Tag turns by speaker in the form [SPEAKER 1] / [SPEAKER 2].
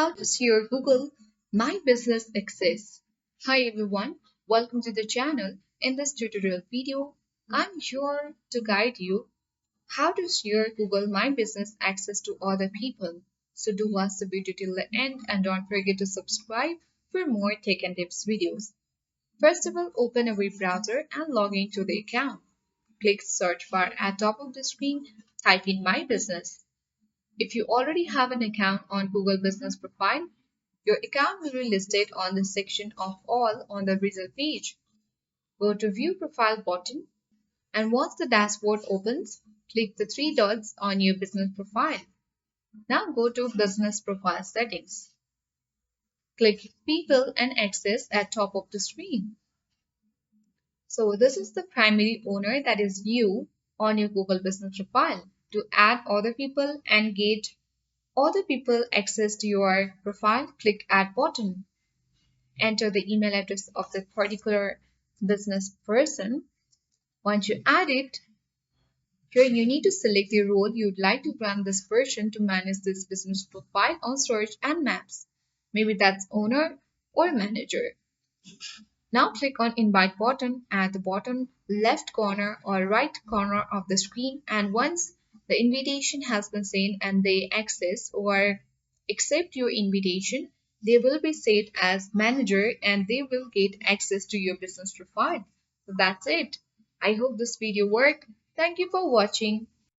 [SPEAKER 1] How does your Google My Business access? Hi everyone, welcome to the channel. In this tutorial video, I'm here to guide you how does your Google My Business access to other people. So do watch the video till the end and don't forget to subscribe for more tech and tips videos. First of all, open a web browser and log into the account. Click search bar at top of the screen, type in My Business. If you already have an account on Google Business Profile, your account will be listed on the section of All on the result page. Go to View Profile button, and once the dashboard opens, click the three dots on your business profile. Now go to Business Profile Settings. Click People and Access at top of the screen. So this is the primary owner, that is you, on your Google Business Profile. To add other people and get other people access to your profile, click Add button. Enter the email address of the particular business person. Once you add it, here you need to select the role you'd like to grant this person to manage this business profile on search and maps. Maybe that's owner or manager. Now click on Invite button at the bottom left corner or right corner of the screen, and once the invitation has been sent and they access or accept your invitation, they will be set as manager and they will get access to your business profile. So that's it. I hope this video worked. Thank you for watching.